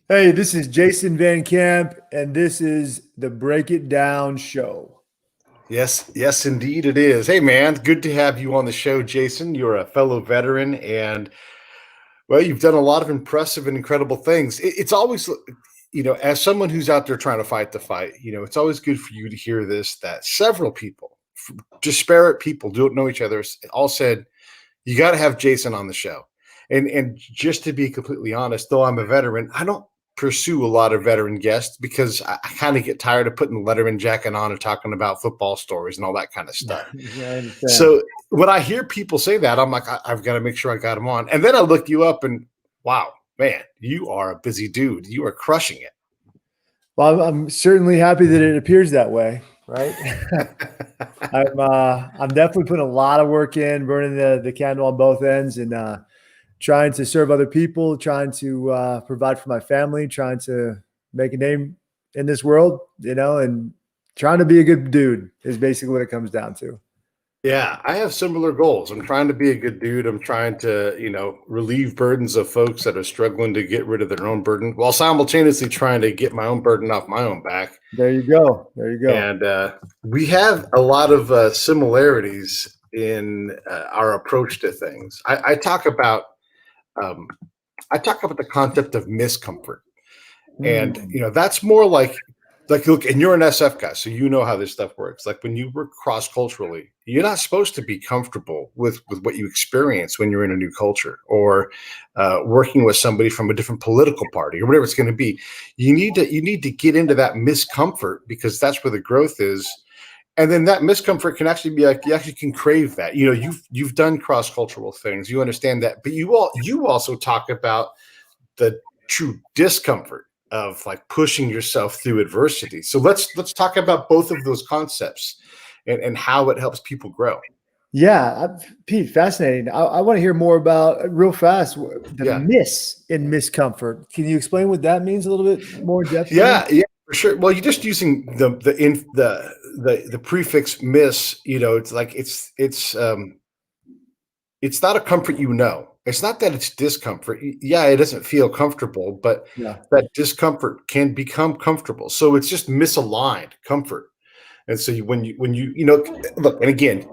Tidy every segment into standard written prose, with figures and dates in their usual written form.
Hey, this is Jason Van Camp, and this is the Break It Down Show. Yes, yes, indeed it is. Hey, man, good to have you on the show, Jason. You're a fellow veteran, and well, you've done a lot of impressive and incredible things. It's always, as someone who's out there trying to fight the fight, it's always good for you to hear this that several people, disparate people, don't know each other, all said, you got to have Jason on the show. And just to be completely honest, though I'm a veteran, I don't pursue a lot of veteran guests because I kind of get tired of putting Letterman jacket on and talking about football stories and all that kind of stuff. Yeah, I understand. So when I hear people say that, I'm like, I've got to make sure I got him on. And then I look you up and wow, man, you are a busy dude. You are crushing it. Well, I'm certainly happy that it appears that way, right? I'm definitely putting a lot of work in, burning the candle on both ends, and trying to serve other people, trying to provide for my family, trying to make a name in this world, and trying to be a good dude is basically what it comes down to. Yeah, I have similar goals. I'm trying to be a good dude. I'm trying to, relieve burdens of folks that are struggling to get rid of their own burden while simultaneously trying to get my own burden off my own back. There you go. There you go. And we have a lot of similarities in our approach to things. Um, I talk about the concept of miscomfort, and that's more like look, and you're an SF guy, so you know how this stuff works. Like when you work cross culturally, you're not supposed to be comfortable with what you experience when you're in a new culture or working with somebody from a different political party or whatever it's going to be. You need to get into that miscomfort because that's where the growth is. And then that miscomfort can actually be like you actually can crave that. You've done cross cultural things, you understand that, but you also talk about the true discomfort of like pushing yourself through adversity. So let's talk about both of those concepts and how it helps people grow. Yeah, Pete, fascinating. I want to hear more about real fast the Yeah. miss in miscomfort. Can you explain what that means a little bit more in depth for me? Yeah, for sure. Well, you're just using the prefix miss, it's like it's not a comfort, It's not that it's discomfort. Yeah, it doesn't feel comfortable, but Yeah. that discomfort can become comfortable. So it's just misaligned comfort. And so when you look, and again,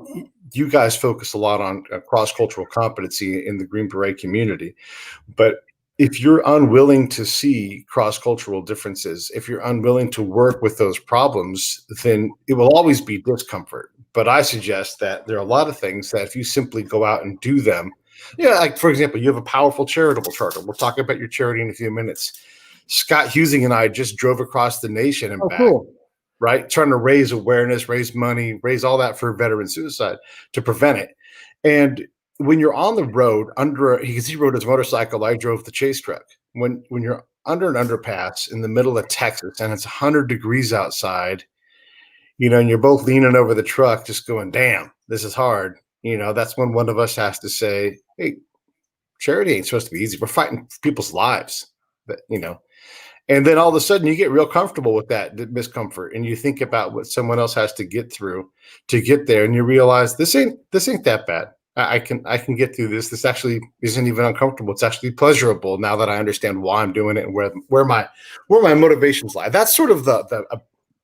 you guys focus a lot on cross-cultural competency in the Green Beret community, but if you're unwilling to see cross-cultural differences, if you're unwilling to work with those problems, then it will always be discomfort. But I suggest that there are a lot of things that if you simply go out and do them, like for example, you have a powerful charitable charter. We'll talk about your charity in a few minutes. Scott Husing and I just drove across the nation and Oh, back, cool. right? Trying to raise awareness, raise money, raise all that for veteran suicide to prevent it. And when you're on the road because he rode his motorcycle, I drove the chase truck. When you're under an underpass in the middle of Texas and it's 100 degrees outside, and you're both leaning over the truck, just going, "Damn, this is hard." That's when one of us has to say, "Hey, charity ain't supposed to be easy. We're fighting for people's lives." But. And then all of a sudden you get real comfortable with that discomfort and you think about what someone else has to get through to get there. And you realize this ain't that bad. I can get through this. This actually isn't even uncomfortable. It's actually pleasurable now that I understand why I'm doing it and where my motivations lie. That's sort of the a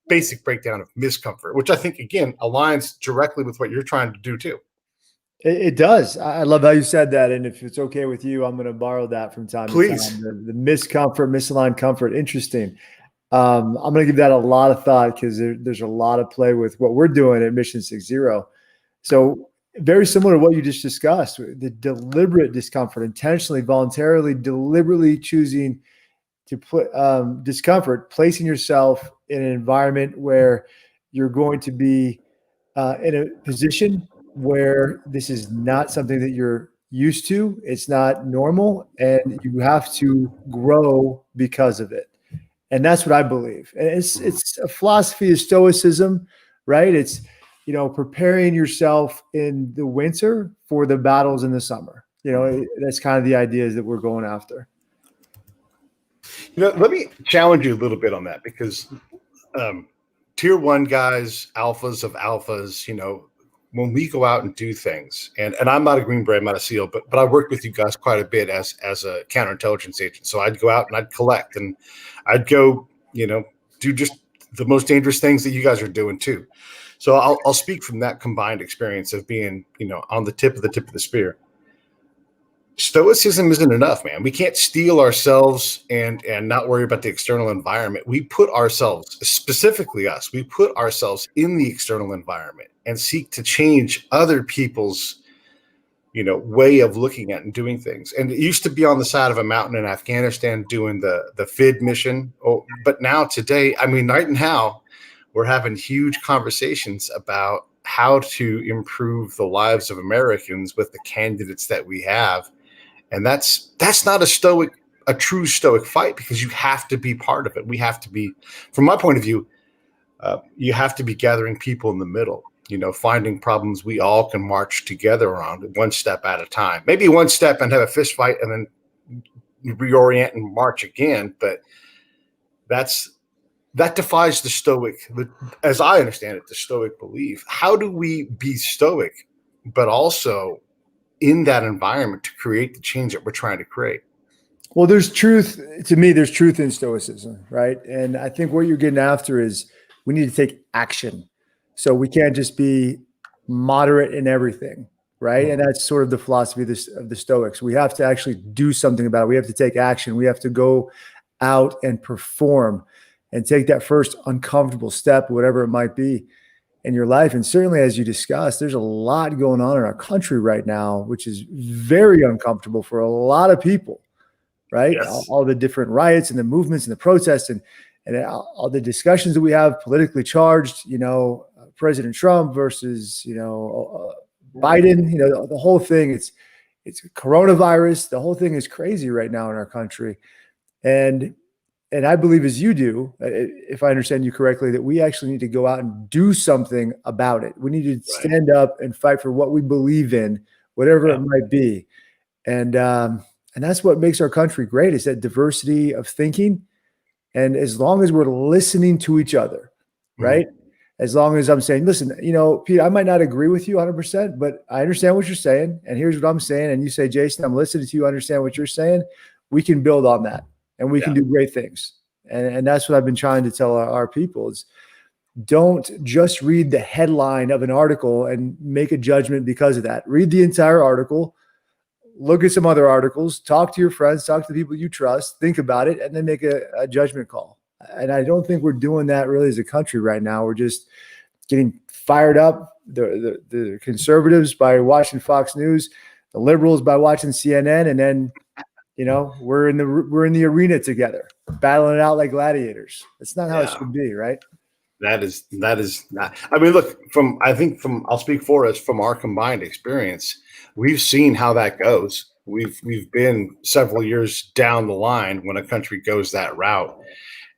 basic breakdown of miscomfort, which I think again aligns directly with what you're trying to do too. It does. I love how you said that. And if it's okay with you, I'm going to borrow that from time to Please. time. The miscomfort, misaligned comfort. Interesting. I'm going to give that a lot of thought because there's a lot of play with what we're doing at Mission 60. So very similar to what you just discussed, the deliberate discomfort, intentionally, voluntarily, deliberately choosing to put discomfort, placing yourself in an environment where you're going to be in a position where this is not something that you're used to. It's not normal, and you have to grow because of it. And that's what I believe. And it's a philosophy of stoicism, right? It's preparing yourself in the winter for the battles in the summer. That's kind of the ideas that we're going after. Let me challenge you a little bit on that because tier one guys, alphas of alphas, when we go out and do things, and I'm not a Green Beret, I'm not a SEAL, but I worked with you guys quite a bit as a counterintelligence agent. So I'd go out and I'd collect, and I'd go, do just the most dangerous things that you guys are doing too. So I'll speak from that combined experience of being, on the tip of the spear. Stoicism isn't enough, man. We can't steel ourselves and not worry about the external environment. We put ourselves, specifically us, we put ourselves in the external environment and seek to change other people's, way of looking at and doing things. And it used to be on the side of a mountain in Afghanistan doing the FID mission. But now today, right now, we're having huge conversations about how to improve the lives of Americans with the candidates that we have. And that's not a true stoic fight, because you have to be part of it. We have to be, from my point of view, you have to be gathering people in the middle, finding problems we all can march together on, one step at a time. Maybe one step and have a fist fight and then reorient and march again. But that defies the stoic, as I understand it, the stoic belief. How do we be stoic, but also in that environment to create the change that we're trying to create? Well, there's truth to me. There's truth in stoicism, right? And I think what you're getting after is we need to take action. So we can't just be moderate in everything, right? And that's sort of the philosophy of the Stoics. We have to actually do something about it. We have to take action. We have to go out and perform and take that first uncomfortable step, whatever it might be in your life. And certainly, as you discussed, there's a lot going on in our country right now, which is very uncomfortable for a lot of people, right? Yes. All the different riots and the movements and the protests and all the discussions that we have politically charged, President Trump versus, Biden, the whole thing, it's coronavirus. The whole thing is crazy right now in our country. And I believe, as you do, if I understand you correctly, that we actually need to go out and do something about it. We need to stand up and fight for what we believe in, whatever it might be. And that's what makes our country great, is that diversity of thinking. And as long as we're listening to each other, right? As long as I'm saying, listen, Pete, I might not agree with you 100%, but I understand what you're saying. And here's what I'm saying. And you say, Jason, I'm listening to you, understand what you're saying. We can build on that. And we can do great things. And that's what I've been trying to tell our people is don't just read the headline of an article and make a judgment because of that. Read the entire article, look at some other articles, talk to your friends, talk to the people you trust, think about it, and then make a judgment call. And I don't think we're doing that really as a country right now. We're just getting fired up. The conservatives by watching Fox News, the liberals by watching CNN, and then we're in the arena together, battling it out like gladiators. That's not how it should be, right? That is not. Look, I'll speak for us, from our combined experience, we've seen how that goes. We've been several years down the line when a country goes that route,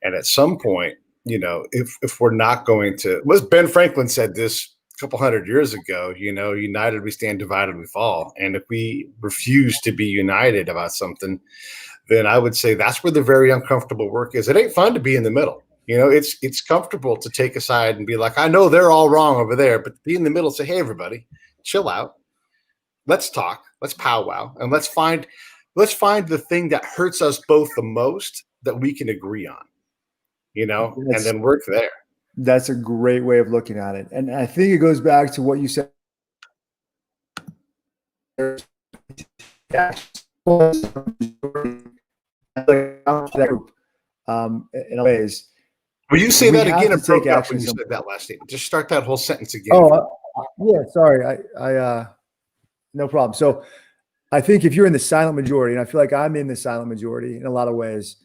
and at some point, if we're not going to, Ben Franklin said this a couple hundred years ago, united we stand, divided we fall. And if we refuse to be united about something, then I would say that's where the very uncomfortable work is. It ain't fun to be in the middle. It's comfortable to take a side and be like, I know they're all wrong over there, but be in the middle and say, hey, everybody, chill out. Let's talk. Let's powwow. And let's find the thing that hurts us both the most that we can agree on, and then work there. That's a great way of looking at it. And I think it goes back to what you said. In ways. Will you say that again? And broke up when you said that last statement. Just start that whole sentence again. Yeah, sorry. I no problem. So I think if you're in the silent majority, and I feel like I'm in the silent majority in a lot of ways,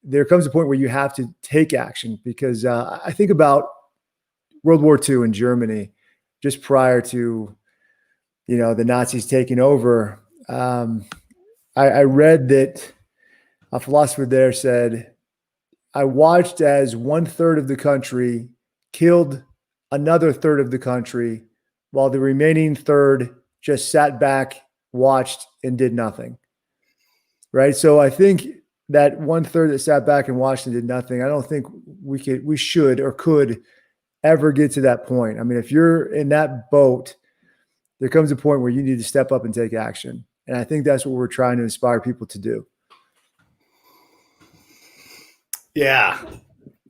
there comes a point where you have to take action, because I think about World War II in Germany, just prior to, the Nazis taking over. I read that a philosopher there said, I watched as 1/3 of the country killed another third of the country, while the remaining third just sat back, watched, and did nothing. Right. So I think that 1/3 that sat back and watched and did nothing, I don't think we should or could ever get to that point. If you're in that boat there comes a point where you need to step up and take action. And I think that's what we're trying to inspire people to do. Yeah. Well,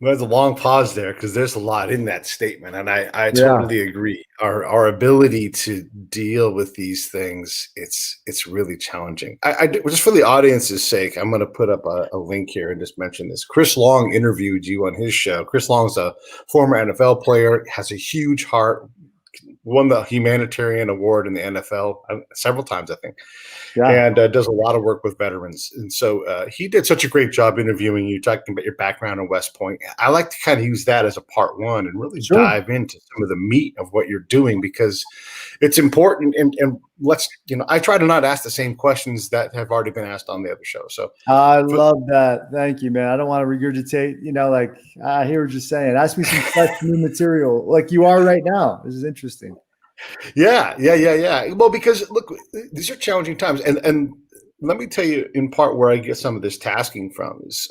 there's a long pause there because there's a lot in that statement, and I Yeah. totally agree. Our ability to deal with these things, it's really challenging. Just for the audience's sake, I'm going to put up a link here and just mention this. Chris Long interviewed you on his show. Chris Long's a former NFL player, has a huge heart, won the humanitarian award in the NFL several times, I think. Yeah. And does a lot of work with veterans. And so he did such a great job interviewing you, talking about your background in West Point. I like to kind of use that as a part one and really dive into some of the meat of what you're doing, because it's important. And let's, I try to not ask the same questions that have already been asked on the other show. So I love that. Thank you, man. I don't want to regurgitate, like I hear what you're saying. Ask me some fresh new material like you are right now. This is interesting. Yeah. Well, because look, these are challenging times, and let me tell you in part where I get some of this tasking from is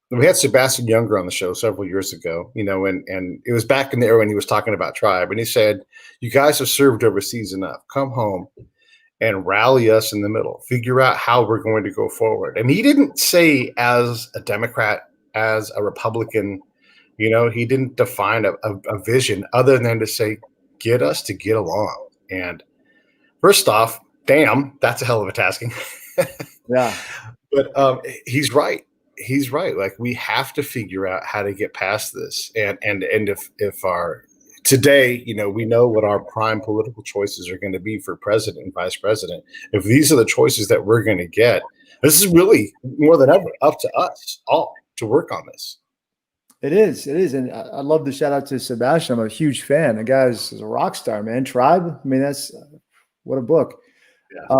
we had Sebastian Younger on the show several years ago, and it was back in the era when he was talking about tribe, and he said, "You guys have served overseas enough. Come home and rally us in the middle. Figure out how we're going to go forward." And he didn't say as a Democrat, as a Republican, he didn't define a vision other than to say, get us to get along. And first off, damn, that's a hell of a tasking. Yeah. But he's right. He's right. Like, we have to figure out how to get past this. And if our today, we know what our prime political choices are going to be for president and vice president. If these are the choices that we're going to get, this is really more than ever up to us all to work on this. It is. And I love the shout out to Sebastian. I'm a huge fan. The guy is a rock star, man. Tribe. I mean, that's what a book. Yeah.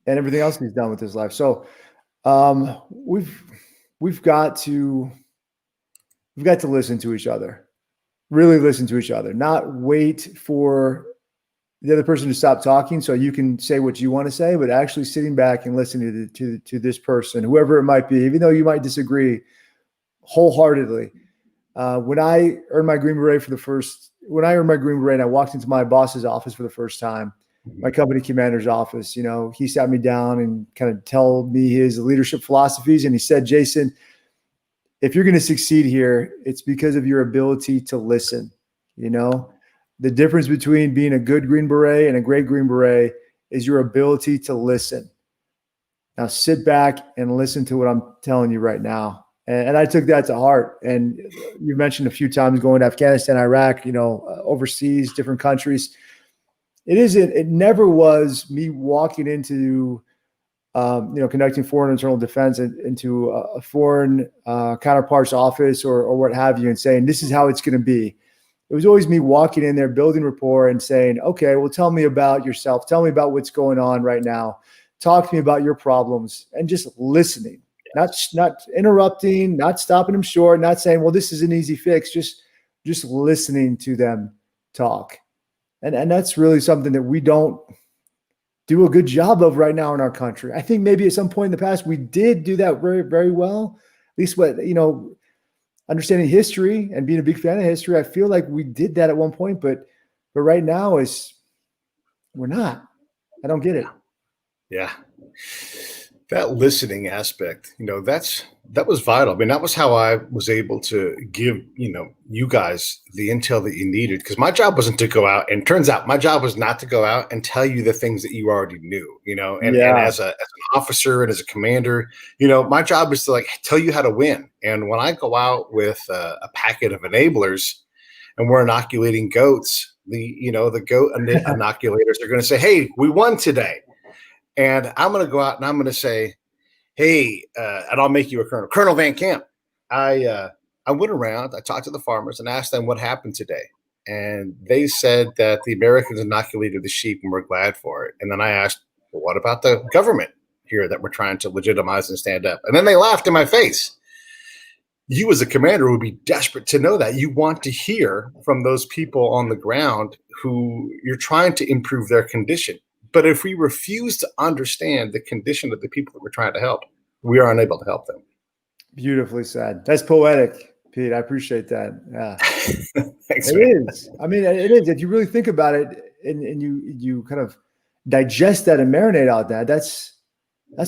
And everything else he's done with his life. So we've got to listen to each other, really listen to each other, not wait for the other person to stop talking so you can say what you want to say, but actually sitting back and listening to this person, whoever it might be, even though you might disagree wholeheartedly. When I earned my Green Beret and I walked into my boss's office for the first time, my company commander's office, he sat me down and kind of told me his leadership philosophies. And he said, "Jason, if you're going to succeed here, it's because of your ability to listen. The difference between being a good Green Beret and a great Green Beret is your ability to listen. Now sit back and listen to what I'm telling you right now." And I took that to heart. And you mentioned a few times going to Afghanistan, Iraq, overseas, different countries. It never was me walking into, conducting foreign internal defense into a foreign counterpart's office or what have you and saying, this is how it's going to be. It was always me walking in there, building rapport and saying, okay, well, tell me about yourself. Tell me about what's going on right now. Talk to me about your problems, and just listening. Not interrupting, not stopping them short, not saying, well, this is an easy fix, just listening to them talk. And that's really something that we don't do a good job of right now in our country. I think maybe at some point in the past, we did do that very, very well. At least understanding history and being a big fan of history, I feel like we did that at one point, but right now we're not. I don't get it. Yeah. That listening aspect, that was vital. I mean, that was how I was able to give, you guys the intel that you needed, because my job wasn't to go out, and turns out my job was not to go out and tell you the things that you already knew, and as an officer and as a commander, my job is to tell you how to win. And when I go out with a packet of enablers and we're inoculating goats, the goat inoculators are going to say, hey, we won today. And I'm going to go out and I'm going to say, hey, and I'll make you a colonel. Colonel Van Kamp. I went around, I talked to the farmers and asked them what happened today. And they said that the Americans inoculated the sheep and we're glad for it. And then I asked, well, what about the government here that we're trying to legitimize and stand up? And then they laughed in my face. You as a commander would be desperate to know that. You want to hear from those people on the ground who you're trying to improve their condition. But if we refuse to understand the condition of the people that we're trying to help, we are unable to help them. Beautifully said. That's poetic, Pete. I appreciate that. Yeah. Thanks, it man. is. I mean, it is. If you really think about it, and you kind of digest that and marinate on that, that's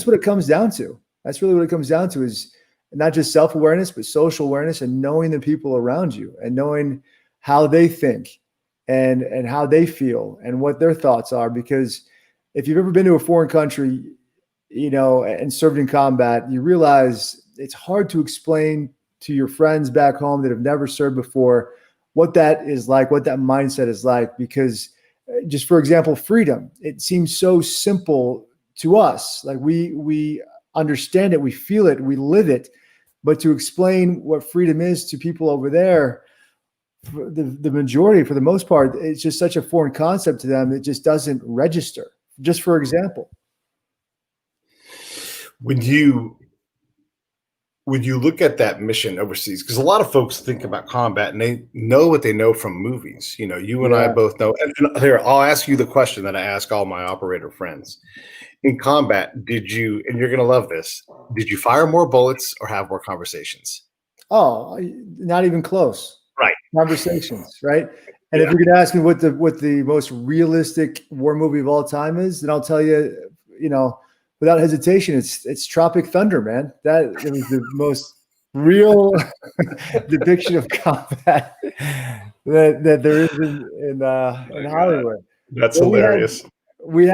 what it comes down to. That's really what it comes down to, is not just self-awareness, but social awareness, and knowing the people around you and knowing how they think and how they feel and what their thoughts are. Because if you've ever been to a foreign country, and served in combat, you realize it's hard to explain to your friends back home that have never served before what that is like, what that mindset is like. Because just for example, freedom, it seems so simple to us. Like we understand it, we feel it, we live it. But to explain what freedom is to people over there, the majority, for the most part, it's just such a foreign concept to them. It just doesn't register. Just for example, when you look at that mission overseas, because a lot of folks think about combat and they know what they know from movies. You and I both know. And here, I'll ask you the question that I ask all my operator friends. In combat, did you, and you're going to love this, did you fire more bullets or have more conversations? Oh, not even close. Right. Conversations, right? And if you're going to ask me what the most realistic war movie of all time is, then I'll tell you, without hesitation, it's Tropic Thunder, man. That it was the most real depiction of combat that there is in Hollywood. That's hilarious. We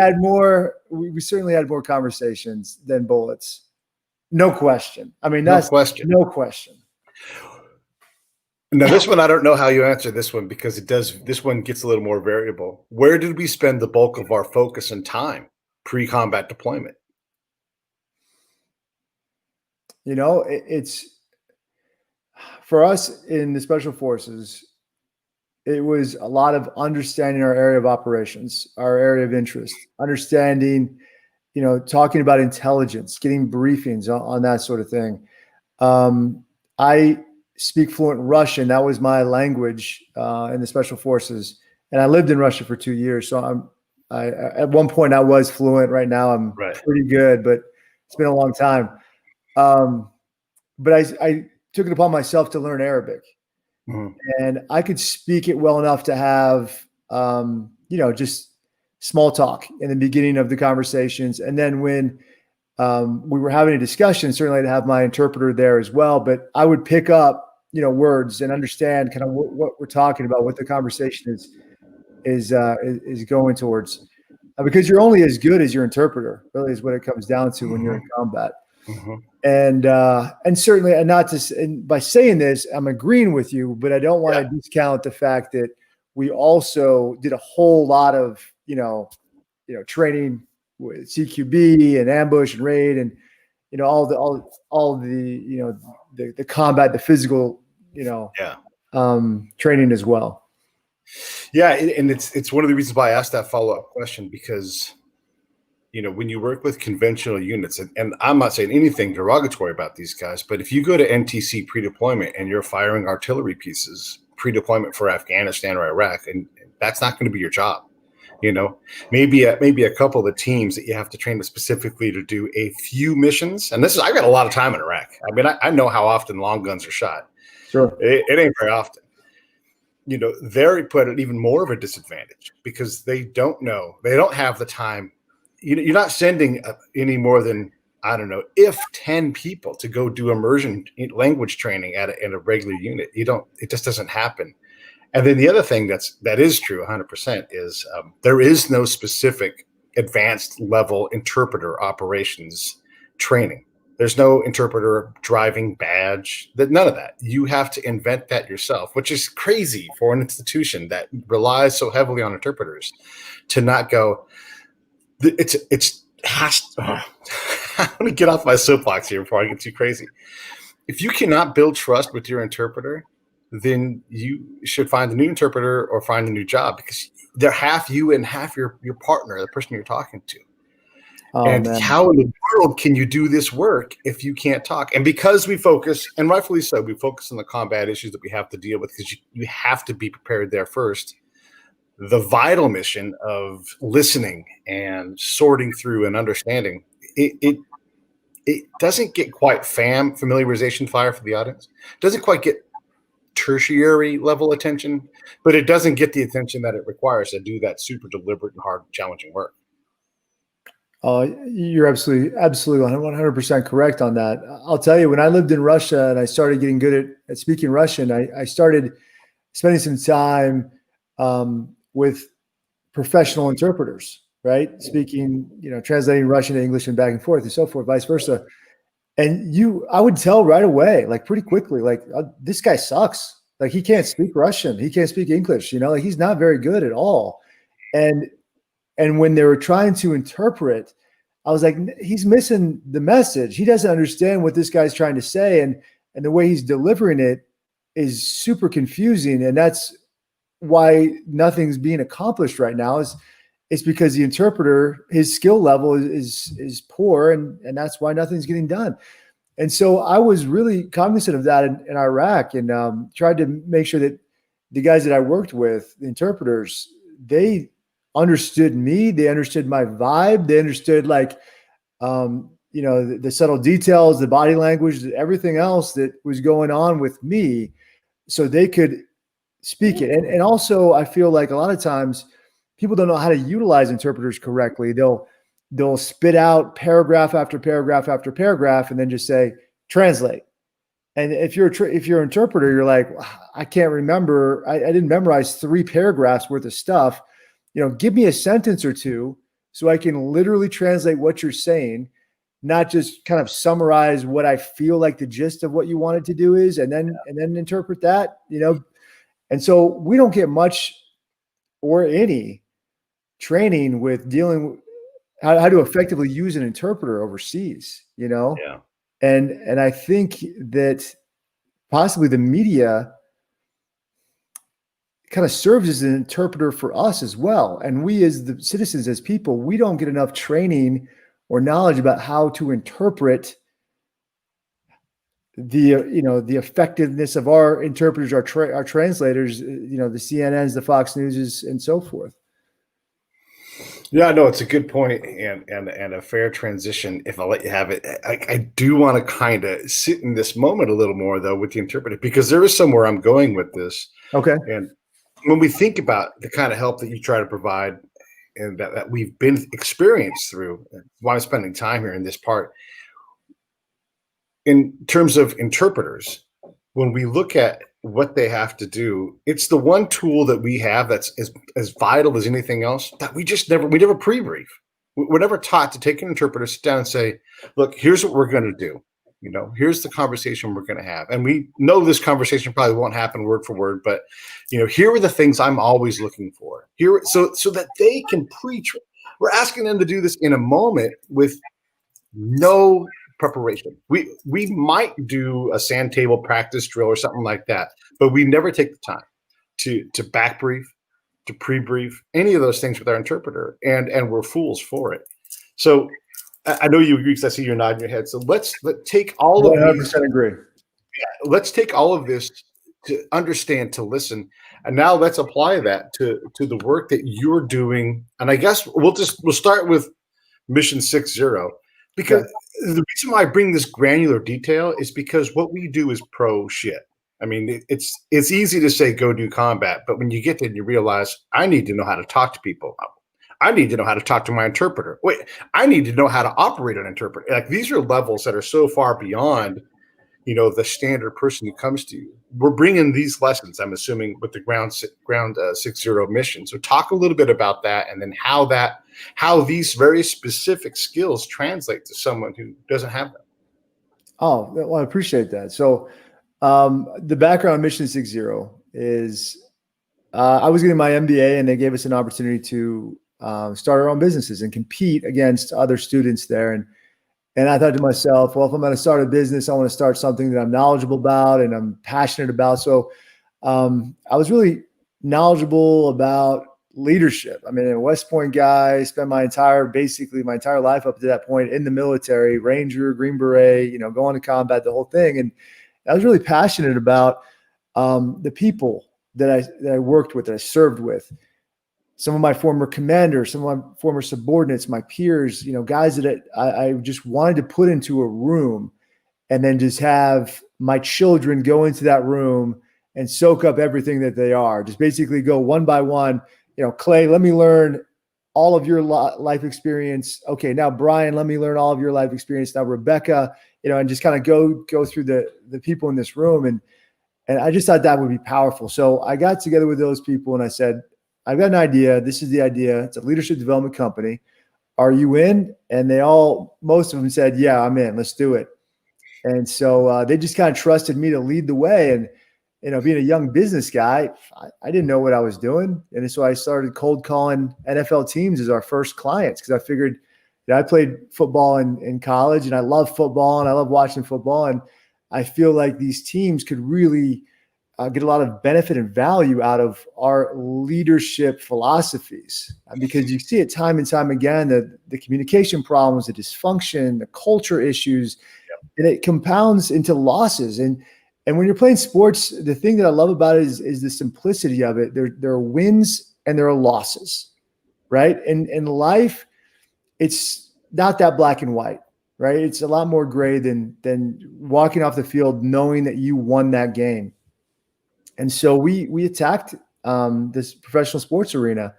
certainly had more conversations than bullets. No question. I mean, that's no question. Now, this one, I don't know how you answer this one, because this one gets a little more variable. Where did we spend the bulk of our focus and time pre-combat deployment? It's for us in the Special Forces, it was a lot of understanding our area of operations, our area of interest, understanding, talking about intelligence, getting briefings on that sort of thing. I speak fluent Russian. That was my language in the Special Forces. And I lived in Russia for 2 years. So at one point I was fluent. Right now I'm pretty good, but it's been a long time. But I took it upon myself to learn Arabic. Mm-hmm. And I could speak it well enough to have, just small talk in the beginning of the conversations. And then when we were having a discussion, certainly I'd have my interpreter there as well, but I would pick up, words and understand kind of what we're talking about, what the conversation is going towards, because you're only as good as your interpreter, really, is what it comes down to when you're in combat. Mm-hmm. And certainly, and by saying this, I'm agreeing with you, but I don't want to discount the fact that we also did a whole lot of, training with CQB and ambush and raid and, all the the combat, the physical, training as well. Yeah. And it's one of the reasons why I asked that follow-up question, because when you work with conventional units, and I'm not saying anything derogatory about these guys, but if you go to NTC pre-deployment and you're firing artillery pieces pre-deployment for Afghanistan or Iraq, and that's not going to be your job. Maybe a couple of the teams that you have to train specifically to do a few missions. And I got a lot of time in Iraq. I mean, I know how often long guns are shot. Sure. It ain't very often. They're put at even more of a disadvantage because they don't have the time. You're not sending any more than, I don't know, if 10 people to go do immersion language training at a regular unit. It just doesn't happen. And then the other thing that is true 100% is there is no specific advanced level interpreter operations training. There's no interpreter driving badge, none of that. You have to invent that yourself, which is crazy for an institution that relies so heavily on interpreters to not go, I'm going to get off my soapbox here before I get too crazy. If you cannot build trust with your interpreter, then you should find a new interpreter or find a new job, because they're half you and half your partner, the person you're talking to. Oh, and man. How in the world can you do this work if you can't talk? And because we focus, and rightfully so, we focus on the combat issues that we have to deal with, because you have to be prepared there first. The vital mission of listening and sorting through and understanding, it doesn't get quite familiarization fire for the audience. It doesn't quite get tertiary level attention, but it doesn't get the attention that it requires to do that super deliberate and hard, challenging work. You're absolutely 100% correct on that. I'll tell you, when I lived in Russia and I started getting good at speaking Russian, I started spending some time with professional interpreters, right? Speaking, translating Russian to English and back and forth and so forth, vice versa. And I would tell right away, like pretty quickly, like this guy sucks. Like he can't speak Russian. He can't speak English, like he's not very good at all. And when they were trying to interpret, I was like, he's missing the message. He doesn't understand what this guy's trying to say. And the way he's delivering it is super confusing. And that's why nothing's being accomplished right now it's because the interpreter, his skill level is poor. And that's why nothing's getting done. And so I was really cognizant of that in Iraq and tried to make sure that the guys that I worked with, the interpreters, they understood me. They understood my vibe. They understood the subtle details, the body language, everything else that was going on with me so they could speak it. And also I feel like a lot of times people don't know how to utilize interpreters correctly. They'll spit out paragraph after paragraph after paragraph and then just say, translate. And if you're an interpreter, you're like, I can't remember. I didn't memorize 3 paragraphs worth of stuff. Give me a sentence or two so I can literally translate what you're saying, not just kind of summarize what I feel like the gist of what you wanted to do is, and then interpret that, And so we don't get much or any training with dealing with how to effectively use an interpreter overseas, Yeah. And I think that possibly the media kind of serves as an interpreter for us as well. And we as the citizens, as people, we don't get enough training or knowledge about how to interpret the effectiveness of our interpreters, our translators, the CNNs, the Fox Newses, and so forth. Yeah, no, it's a good point and a fair transition. If I'll let you have it, I do want to kind of sit in this moment a little more though with the interpreter, because there is somewhere I'm going with this. Okay. And when we think about the kind of help that you try to provide and that we've been experienced through, why I'm spending time here in this part, in terms of interpreters, when we look at what they have to do, it's the one tool that we have that's as vital as anything else that we never pre-brief. We're never taught to take an interpreter, sit down and say, look, here's what we're going to do. Here's the conversation we're going to have. And we know this conversation probably won't happen word for word, but here are the things I'm always looking for here. So that they can preach. We're asking them to do this in a moment with no preparation. We might do a sand table practice drill or something like that, but we never take the time to back brief, to pre-brief, any of those things with our interpreter, and we're fools for it. So I know you agree because I see you're nodding your head. So let's take all of 100% agree. Let's take all of this to understand, to listen, and now let's apply that to the work that you're doing. And I guess we'll start with Mission 60, because the reason why I bring this granular detail is because what we do is pro shit. I mean, it's easy to say go do combat, but when you get there and you realize I need to know how to talk to people. I need to know how to talk to my interpreter. Wait, I need to know how to operate an interpreter. Like, these are levels that are so far beyond, the standard person who comes to you. We're bringing these lessons, I'm assuming, with the ground 60 mission. So talk a little bit about that, and then how these very specific skills translate to someone who doesn't have them. Oh, well, I appreciate that. So the background of Mission 60 is I was getting my MBA, and they gave us an opportunity to start our own businesses and compete against other students there. And I thought to myself, well, if I'm going to start a business, I want to start something that I'm knowledgeable about and I'm passionate about. So I was really knowledgeable about leadership. I mean, a West Point guy, spent my entire life up to that point in the military, Ranger, Green Beret, going to combat, the whole thing. And I was really passionate about the people that I worked with, that I served with. Some of my former commanders, some of my former subordinates, my peers, guys that I just wanted to put into a room and then just have my children go into that room and soak up everything that they are. Just basically go one by one. Clay, let me learn all of your life experience. Okay, now Brian, let me learn all of your life experience. Now Rebecca, and just kind of go through the people in this room. And I just thought that would be powerful. So I got together with those people and I said, I've got an idea. This is the idea. It's a leadership development company. Are you in? And most of them said, yeah, I'm in. Let's do it. And so they just kind of trusted me to lead the way. And, being a young business guy, I didn't know what I was doing. And so I started cold calling NFL teams as our first clients because I figured I played football in college and I love football and I love watching football. And I feel like these teams could really get a lot of benefit and value out of our leadership philosophies because you see it time and time again, the communication problems, the dysfunction, the culture issues, and it compounds into losses. And when you're playing sports, the thing that I love about it is the simplicity of it. There are wins and there are losses, right? And in life, it's not that black and white, right? It's a lot more gray than walking off the field knowing that you won that game. And so we attacked this professional sports arena,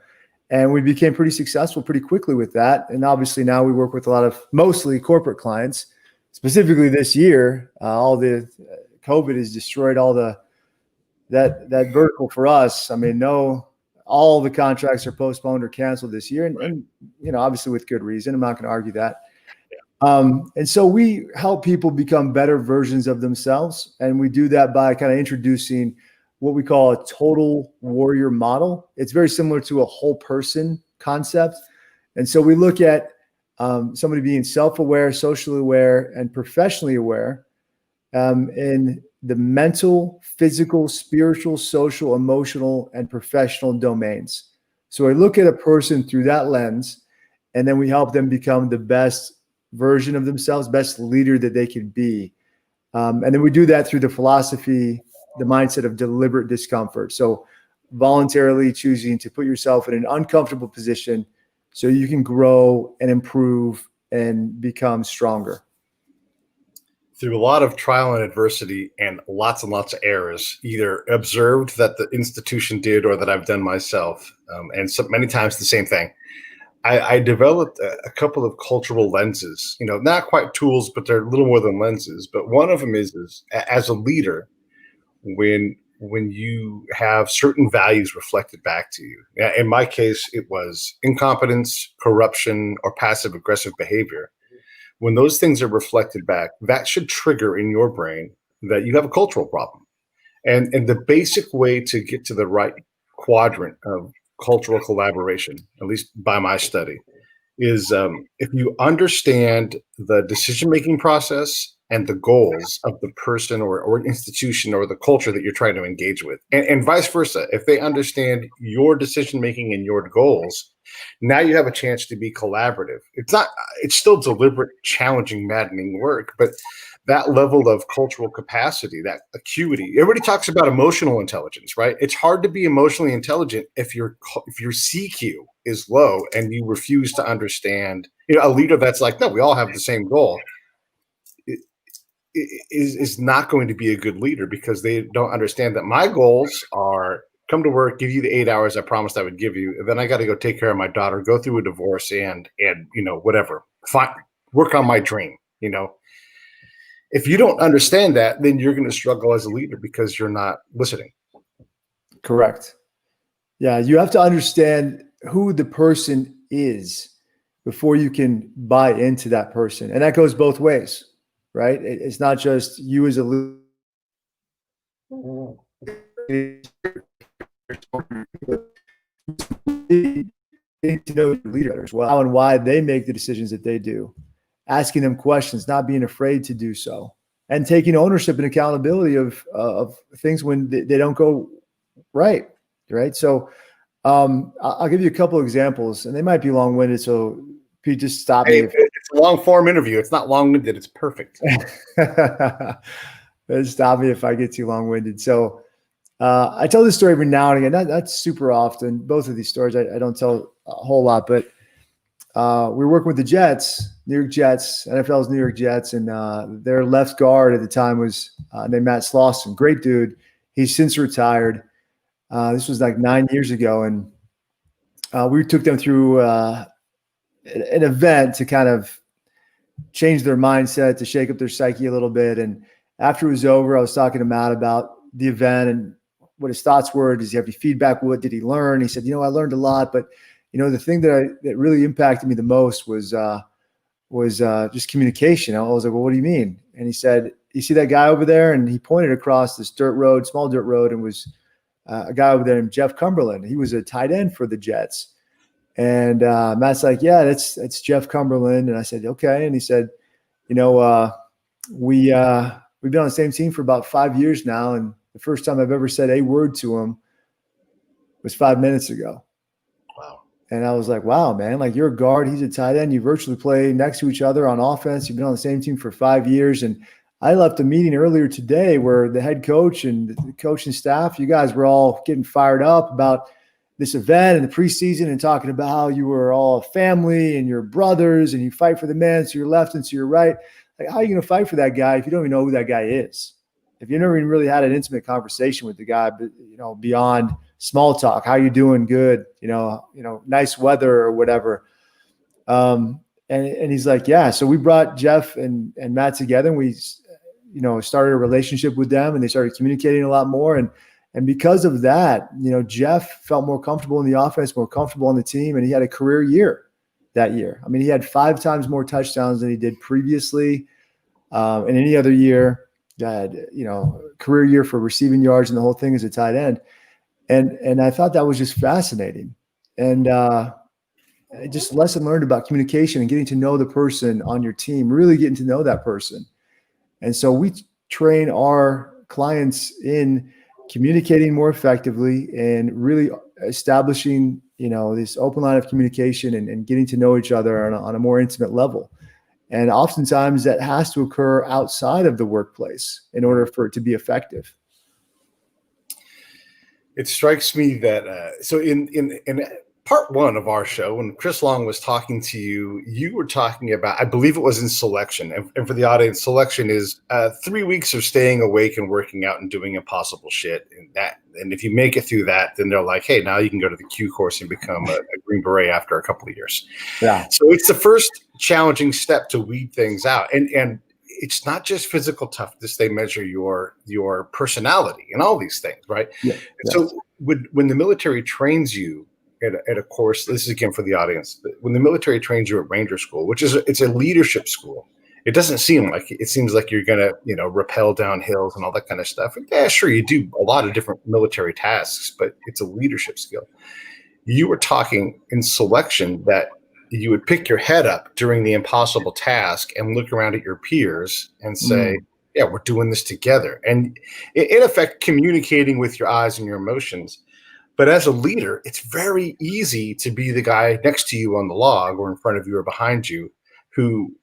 and we became pretty successful pretty quickly with that. And obviously now we work with a lot of mostly corporate clients. Specifically this year, all the COVID has destroyed all that vertical for us. I mean, all the contracts are postponed or canceled this year, and obviously with good reason. I'm not going to argue that. And so we help people become better versions of themselves, and we do that by kind of introducing what we call a total warrior model. It's very similar to a whole person concept. And so we look at somebody being self-aware, socially aware, and professionally aware in the mental, physical, spiritual, social, emotional, and professional domains. So I look at a person through that lens, and then we help them become the best version of themselves, best leader that they can be. And then we do that through the philosophy, the mindset of deliberate discomfort. So voluntarily choosing to put yourself in an uncomfortable position so you can grow and improve and become stronger. Through a lot of trial and adversity and lots of errors, either observed that the institution did or that I've done myself, and so many times the same thing, I developed a couple of cultural lenses, not quite tools, but they're a little more than lenses. But one of them is as a leader, when you have certain values reflected back to you. In my case, it was incompetence, corruption, or passive aggressive behavior. When those things are reflected back, that should trigger in your brain that you have a cultural problem. And the basic way to get to the right quadrant of cultural collaboration, at least by my study, is if you understand the decision-making process and the goals of the person or institution or the culture that you're trying to engage with, and vice versa. If they understand your decision-making and your goals, now you have a chance to be collaborative. It's still deliberate, challenging, maddening work, but that level of cultural capacity, that acuity. Everybody talks about emotional intelligence, right? It's hard to be emotionally intelligent if your CQ is low and you refuse to understand. A leader that's like, no, we all have the same goal, is not going to be a good leader because they don't understand that my goals are come to work, give you the 8 hours I promised I would give you, and then I got to go take care of my daughter, go through a divorce, and whatever, work on my dream. If you don't understand that, then you're going to struggle as a leader because you're not listening. Correct. Yeah, you have to understand who the person is before you can buy into that person, and that goes both ways, right? It's not just you as a leader. To know your leader as well, how and why they make the decisions that they do, asking them questions, not being afraid to do so, and taking ownership and accountability of things when they don't go right. So I'll give you a couple of examples, and they might be long-winded. So Pete, just stop me. It's a long-form interview. It's not long-winded. It's perfect. Stop me if I get too long-winded. So I tell this story every now and again. That's super often. Both of these stories I don't tell a whole lot, but we were working with the Jets, New York Jets, NFL's New York Jets, and their left guard at the time was named Matt Slauson. Great dude. He's since retired. This was like 9 years ago, and we took them through an event to kind of change their mindset, to shake up their psyche a little bit. And after it was over, I was talking to Matt about the event and what his thoughts were. Does he have any feedback? What did he learn? He said, I learned a lot, but the thing that really impacted me the most was just communication. I was like, well, what do you mean? And he said, you see that guy over there? And he pointed across this small dirt road, and was a guy over there named Jeff Cumberland. He was a tight end for the Jets. And Matt's like, yeah, that's Jeff Cumberland. And I said, okay. And he said, we've been on the same team for about 5 years now. And the first time I've ever said a word to him was 5 minutes ago. Wow. And I was like, wow, man, like, you're a guard, he's a tight end. You virtually play next to each other on offense. You've been on the same team for 5 years. And I left a meeting earlier today where the head coach and the coaching staff, you guys were all getting fired up about this event and the preseason, and talking about how you were all a family and you're brothers and you fight for the man to your left and to your right. Like, how are you going to fight for that guy if you don't even know who that guy is? If you never even really had an intimate conversation with the guy, but beyond small talk, how you doing? Good, nice weather or whatever. And he's like, yeah. So we brought Jeff and Matt together, and we, started a relationship with them, and they started communicating a lot more. And because of that, Jeff felt more comfortable in the offense, more comfortable on the team, and he had a career year that year. I mean, he had 5 times more touchdowns than he did previously in any other year. Had, career year for receiving yards and the whole thing as a tight end. And I thought that was just fascinating. And just lesson learned about communication and getting to know the person on your team, really getting to know that person. And so we train our clients in communicating more effectively and really establishing, this open line of communication and getting to know each other on a more intimate level. And oftentimes that has to occur outside of the workplace in order for it to be effective. It strikes me that so in part 1 of our show, when Chris Long was talking to you, you were talking about, I believe it was in selection. And for the audience, selection is 3 weeks of staying awake and working out and doing impossible shit. And if you make it through that, then they're like, hey, now you can go to the Q course and become a Green Beret after a couple of years. Yeah. So it's the first challenging step to weed things out. And it's not just physical toughness. They measure your personality and all these things, right? Yeah. So when the military trains you at a course, this is again for the audience, when the military trains you at Ranger School, which is it's a leadership school, it doesn't seem like it seems like you're gonna rappel down hills and all that kind of stuff. And yeah, sure, you do a lot of different military tasks, but it's a leadership skill. You were talking in selection that you would pick your head up during the impossible task and look around at your peers and say, yeah, we're doing this together. And in effect, communicating with your eyes and your emotions. But as a leader, it's very easy to be the guy next to you on the log or in front of you or behind you who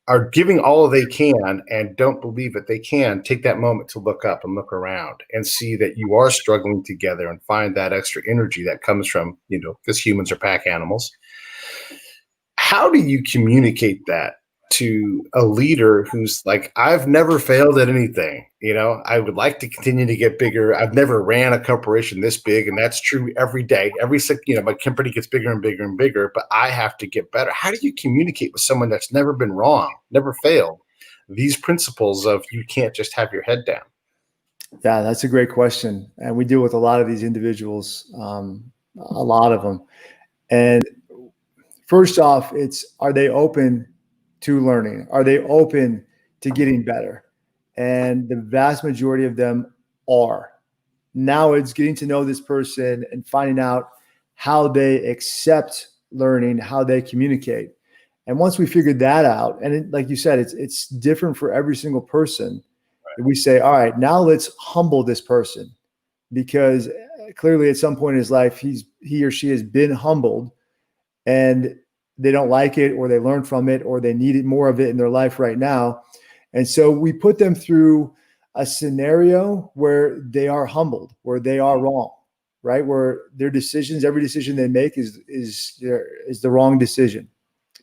are giving all they can and don't believe that they can take that moment to look up and look around and see that you are struggling together and find that extra energy that comes from, because humans are pack animals. How do you communicate that to a leader who's like, I've never failed at anything. I would like to continue to get bigger. I've never ran a corporation this big, and that's true every day. My company gets bigger and bigger and bigger, but I have to get better. How do you communicate with someone that's never been wrong, never failed, these principles of you can't just have your head down? Yeah, that's a great question. And we deal with a lot of these individuals, a lot of them. And first off, are they open to learning? Are they open to getting better? And the vast majority of them are. Now it's getting to know this person and finding out how they accept learning, how they communicate. And once we figured that out, and like you said, it's different for every single person. Right. We say, all right, now let's humble this person, because clearly at some point in his life, he or she has been humbled, and they don't like it, or they learn from it, or they need more of it in their life right now. And so we put them through a scenario where they are humbled, where they are wrong, right? Where their decisions, every decision they make is the wrong decision,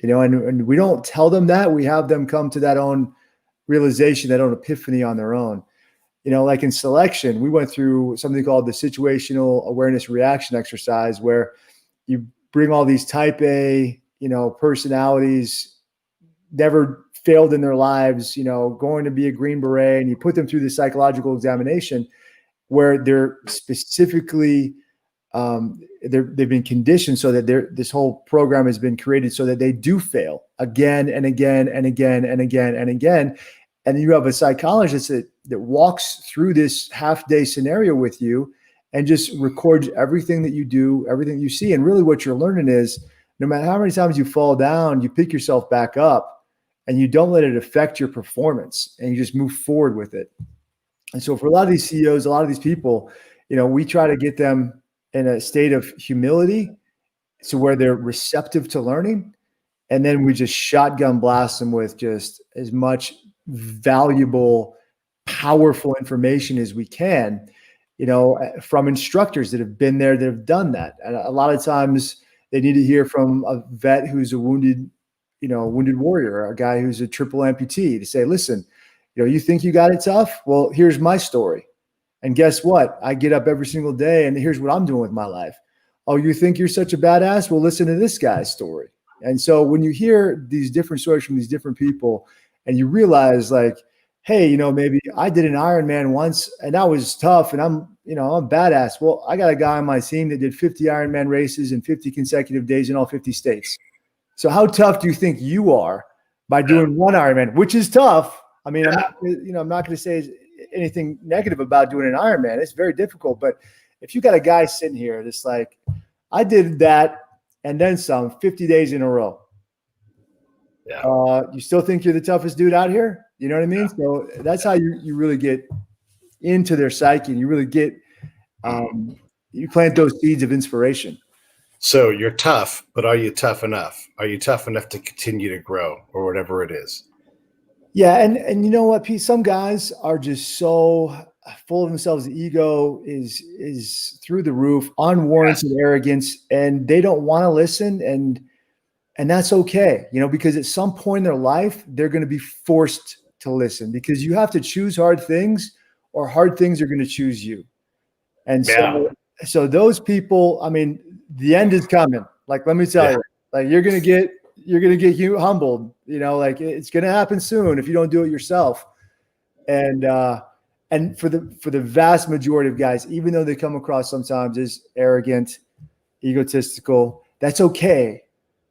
and we don't tell them that. We have them come to that own realization, that own epiphany on their own. like in selection, we went through something called the situational awareness reaction exercise, where you bring all these type A, personalities, never failed in their lives, going to be a Green Beret, and you put them through the psychological examination where they're specifically, they've been conditioned so that this whole program has been created so that they do fail again and again and again and again and again. And you have a psychologist that walks through this half-day scenario with you and just records everything that you do, everything you see. And really what you're learning is, no matter how many times you fall down, you pick yourself back up and you don't let it affect your performance, and you just move forward with it. And so for a lot of these CEOs, a lot of these people, we try to get them in a state of humility to where they're receptive to learning. And then we just shotgun blast them with just as much valuable, powerful information as we can, from instructors that have been there, that have done that. And a lot of times they need to hear from a vet who's a wounded warrior, a guy who's a triple amputee, to say, listen, you think you got it tough? Well, here's my story. And guess what? I get up every single day and here's what I'm doing with my life. Oh, you think you're such a badass? Well, listen to this guy's story. And so when you hear these different stories from these different people, and you realize, like, hey, maybe I did an Ironman once and that was tough and I'm badass. Well, I got a guy on my team that did 50 Ironman races in 50 consecutive days in all 50 states. So how tough do you think you are by doing one Ironman, which is tough? I mean, I'm not going to say anything negative about doing an Ironman. It's very difficult. But if you got a guy sitting here that's like, I did that and then some 50 days in a row. Yeah. You still think you're the toughest dude out here? You know what I mean? Yeah. So that's how you really get into their psyche, and you really get, you plant those seeds of inspiration. So you're tough, but are you tough enough? Are you tough enough to continue to grow, or whatever it is? Yeah. And you know what, Pete, some guys are just so full of themselves. The ego is through the roof, unwarranted arrogance, and they don't want to listen. And that's okay, because at some point in their life, they're going to be forced to listen, because you have to choose hard things, or hard things are going to choose you. And so those people, I mean, the end is coming. Like, let me tell you, like, you're going to get humbled, like, it's going to happen soon if you don't do it yourself. And for the vast majority of guys, even though they come across sometimes as arrogant, egotistical, that's okay,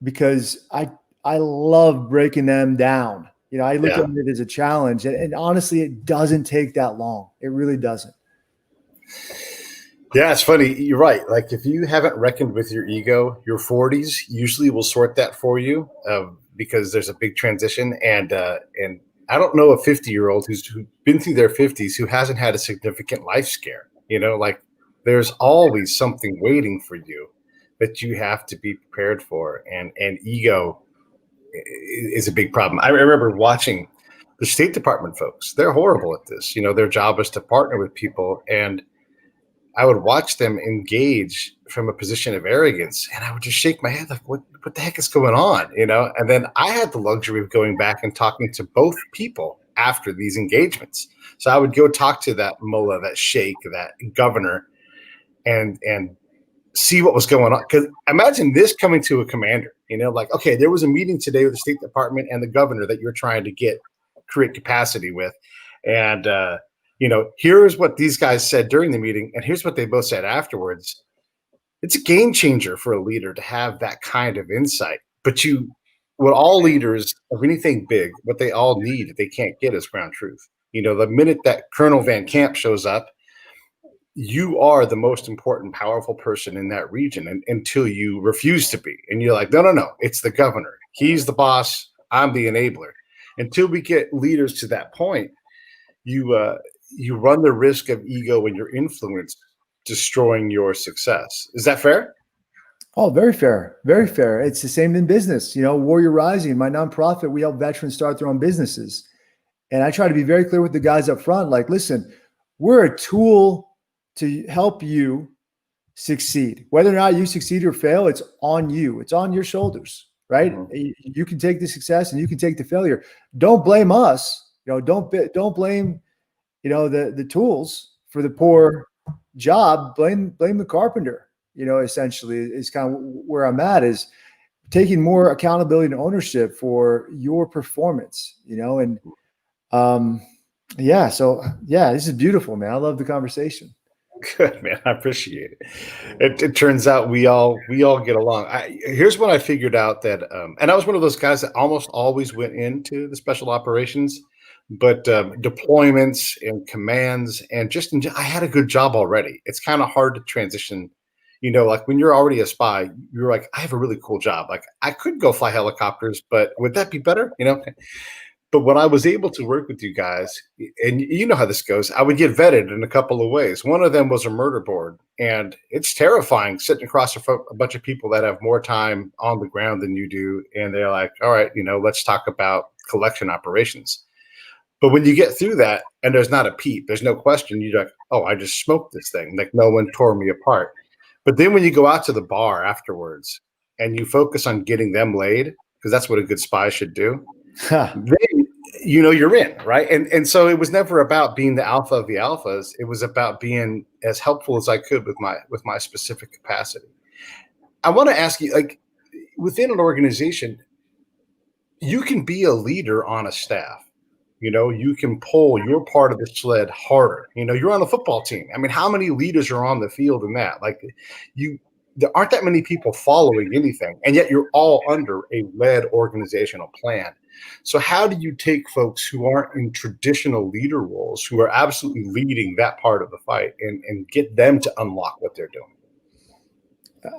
because I love breaking them down. I look at it as a challenge, and honestly, it doesn't take that long. It really doesn't. Yeah, it's funny. You're right. Like, if you haven't reckoned with your ego, your 40s usually will sort that for you, because there's a big transition. And I don't know a 50-year-old who's been through their 50s who hasn't had a significant life scare. Like, there's always something waiting for you that you have to be prepared for. And ego is a big problem. I remember watching the State Department folks. They're horrible at this. Their job is to partner with people, and I would watch them engage from a position of arrogance, and I would just shake my head like, what the heck is going on? And then I had the luxury of going back and talking to both people after these engagements. So I would go talk to that mullah, that sheikh, that governor, and see what was going on. Because imagine this coming to a commander, like, okay, there was a meeting today with the State Department and the governor that you're trying to create capacity with. And, here's what these guys said during the meeting, and here's what they both said afterwards. It's a game changer for a leader to have that kind of insight. But what all leaders of anything big, what they all need, they can't get, is ground truth. The minute that Colonel Van Camp shows up, you are the most important, powerful person in that region, until you refuse to be. And you're like, no, it's the governor. He's the boss. I'm the enabler. Until we get leaders to that point, you run the risk of ego and your influence destroying your success. Is that fair? Oh, very fair. Very fair. It's the same in business. Warrior Rising, my nonprofit, we help veterans start their own businesses. And I try to be very clear with the guys up front, like, listen, we're a tool to help you succeed. Whether or not you succeed or fail, it's on you. It's on your shoulders, right? Mm-hmm. You can take the success and you can take the failure. Don't blame us. Don't blame the tools for the poor job, blame the carpenter. Essentially is kind of where I'm at, is taking more accountability and ownership for your performance. And yeah, so yeah, this is beautiful, man. I love the conversation. Good, man. I appreciate it. It turns out we all get along. Here's what I figured out that, and I was one of those guys that almost always went into the special operations, but deployments and commands and I had a good job already. It's kind of hard to transition. Like when you're already a spy, you're like, I have a really cool job. Like I could go fly helicopters, but would that be better? But when I was able to work with you guys, and you know how this goes, I would get vetted in a couple of ways. One of them was a murder board, and it's terrifying sitting across a bunch of people that have more time on the ground than you do, and they're like, "All right, let's talk about collection operations." But when you get through that, and there's not a peep, there's no question. You're like, "Oh, I just smoked this thing. Like no one tore me apart." But then when you go out to the bar afterwards, and you focus on getting them laid, because that's what a good spy should do. Then you're in, right? And so it was never about being the alpha of the alphas. It was about being as helpful as I could with my specific capacity. I want to ask you, like, within an organization, you can be a leader on a staff. You can pull your part of the sled harder. You're on a football team. I mean, how many leaders are on the field in that? Like, there aren't that many people following anything, and yet you're all under a led organizational plan. So how do you take folks who aren't in traditional leader roles, who are absolutely leading that part of the fight, and get them to unlock what they're doing?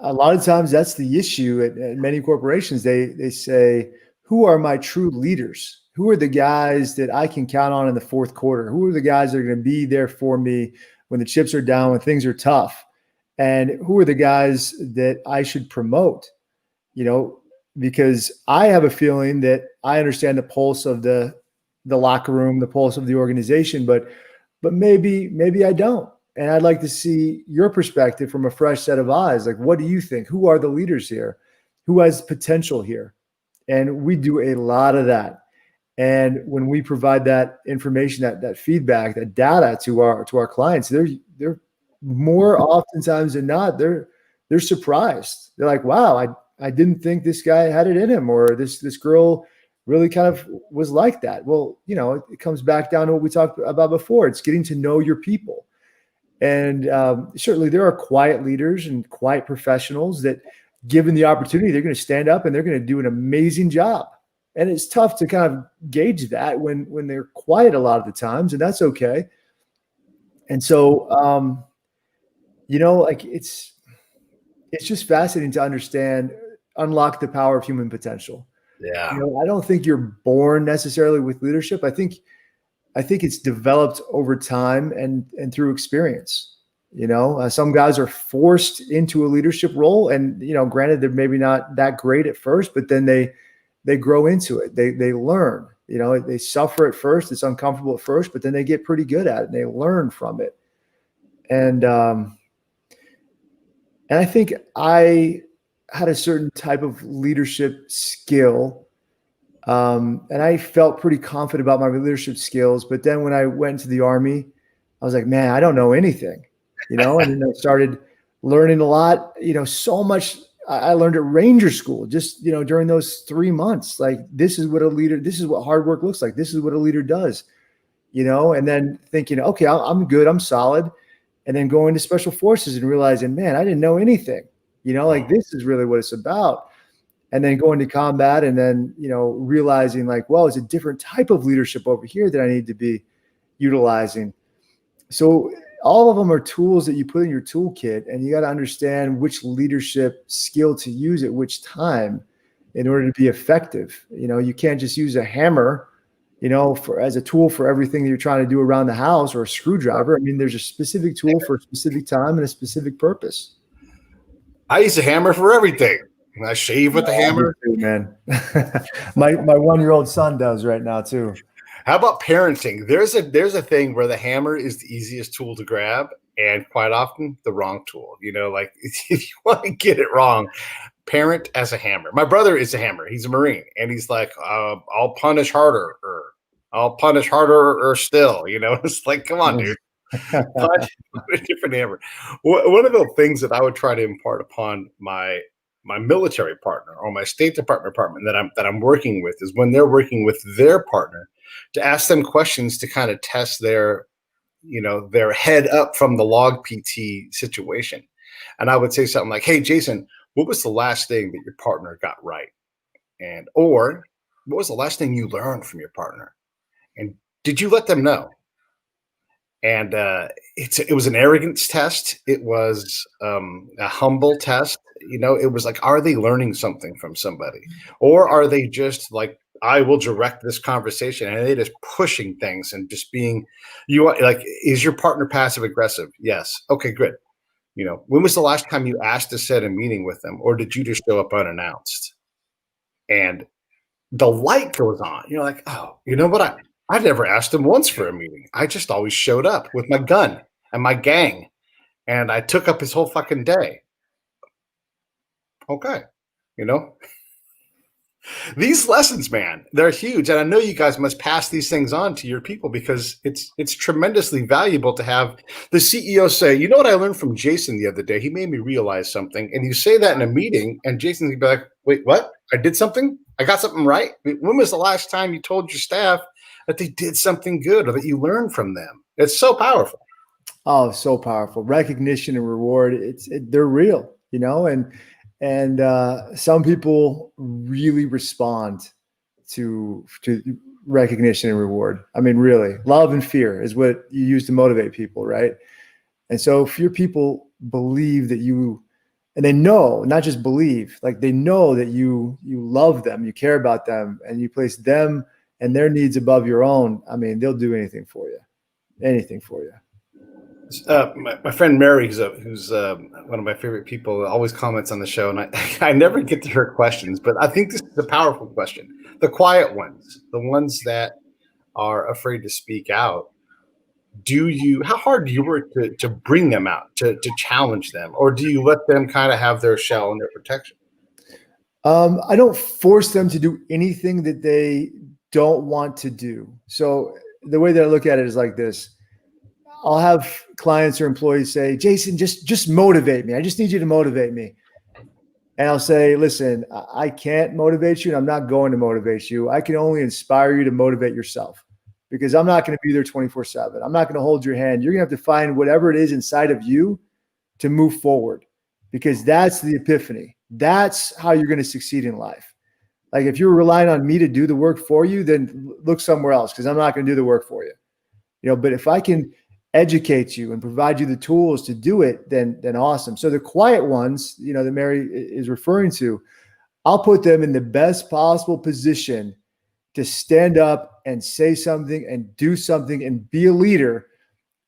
A lot of times that's the issue at many corporations. They say, who are my true leaders? Who are the guys that I can count on in the fourth quarter? Who are the guys that are going to be there for me when the chips are down, when things are tough? And who are the guys that I should promote? Because I have a feeling that I understand the pulse of the locker room, the pulse of the organization, but maybe I don't. And I'd like to see your perspective from a fresh set of eyes. Like, what do you think? Who are the leaders here? Who has potential here? And we do a lot of that. And when we provide that information, that feedback, that data to our clients, they're more oftentimes than not, they're surprised. They're like, wow, I didn't think this guy had it in him, or this girl really kind of was like that. Well, it comes back down to what we talked about before. It's getting to know your people. And certainly there are quiet leaders and quiet professionals that, given the opportunity, they're going to stand up and they're going to do an amazing job. And it's tough to kind of gauge that when they're quiet a lot of the times, and that's okay. And so, like it's just fascinating to understand, unlock the power of human potential. Yeah. I don't think you're born necessarily with leadership. I think it's developed over time and through experience. Some guys are forced into a leadership role, and granted, they're maybe not that great at first, but then they grow into it. They learn. They suffer at first. It's uncomfortable at first, but then they get pretty good at it and they learn from it. And I think I had a certain type of leadership skill. And I felt pretty confident about my leadership skills. But then when I went to the Army, I was like, man, I don't know anything, and then I started learning a lot, so much. I learned at Ranger School just, during those 3 months, like, this is what hard work looks like. This is what a leader does, and then thinking, okay, I'm good. I'm solid. And then going to special forces and realizing, man, I didn't know anything, like, this is really what it's about. And then going to combat and then, realizing, like, well, it's a different type of leadership over here that I need to be utilizing. So all of them are tools that you put in your toolkit, and you got to understand which leadership skill to use at which time in order to be effective. You can't just use a hammer, as a tool for everything that you're trying to do around the house, or a screwdriver. I mean, there's a specific tool for a specific time and a specific purpose. I use a hammer for everything. I shave with the hammer. Too, man. my 1-year-old son does right now too. How about parenting? There's a thing where the hammer is the easiest tool to grab, and quite often the wrong tool. Like, if you want to get it wrong, parent as a hammer. My brother is a hammer. He's a Marine, and he's like, I'll punish harder, or I'll punish harder or still, you know, it's like, come on, dude, punch a different hammer. One of the things that I would try to impart upon my military partner or my State Department partner that I'm working with is when they're working with their partner to ask them questions to kind of test their, you know, their head up from the log PT situation. And I would say something like, "Hey, Jason, what was the last thing that your partner got right?" And or what was the last thing you learned from your partner? And did you let them know? And it was an arrogance test. It was a humble test. You know, it was like, are they learning something from somebody, or are they just like, I will direct this conversation, and they just pushing things and just being, like, is your partner passive aggressive? Yes. Okay, good. You know, when was the last time you asked to set a meeting with them, or did you just show up unannounced? And the light goes on. You're like, oh, you know what? I never asked him once for a meeting. I just always showed up with my gun and my gang, and I took up his whole fucking day. Okay, you know, these lessons, man, they're huge, and I know you guys must pass these things on to your people because it's tremendously valuable to have the CEO say, "You know what I learned from Jason the other day? He made me realize something." And you say that in a meeting, and Jason's gonna be like, "Wait, what? I did something? I got something right? When was the last time you told your staff that they did something good or that you learned from them?" It's so powerful. Oh, so powerful. Recognition and reward. They're real, you know, and some people really respond to recognition and reward. I mean, really, love and fear is what you use to motivate people, right? And so if your people believe that you, and they know, not just believe, like they know that you love them, you care about them, and you place them and their needs above your own, I mean, they'll do anything for you. My friend Mary, who's one of my favorite people, always comments on the show, and I never get to her questions, but I think this is a powerful question. The quiet ones, the ones that are afraid to speak out. How hard do you work to bring them out, to challenge them, or do you let them kind of have their shell and their protection? I don't force them to do anything that they don't want to do. So the way that I look at it is like this. I'll have clients or employees say, "Jason, just motivate me. I just need you to motivate me." And I'll say, "Listen, I can't motivate you, and I'm not going to motivate you. I can only inspire you to motivate yourself because I'm not going to be there 24/7. I'm not going to hold your hand. You're going to have to find whatever it is inside of you to move forward because that's the epiphany. That's how you're going to succeed in life. Like if you're relying on me to do the work for you, then look somewhere else because I'm not going to do the work for you. You know, but if I can educate you and provide you the tools to do it, then awesome." So the quiet ones, you know, that Mary is referring to, I'll put them in the best possible position to stand up and say something and do something and be a leader.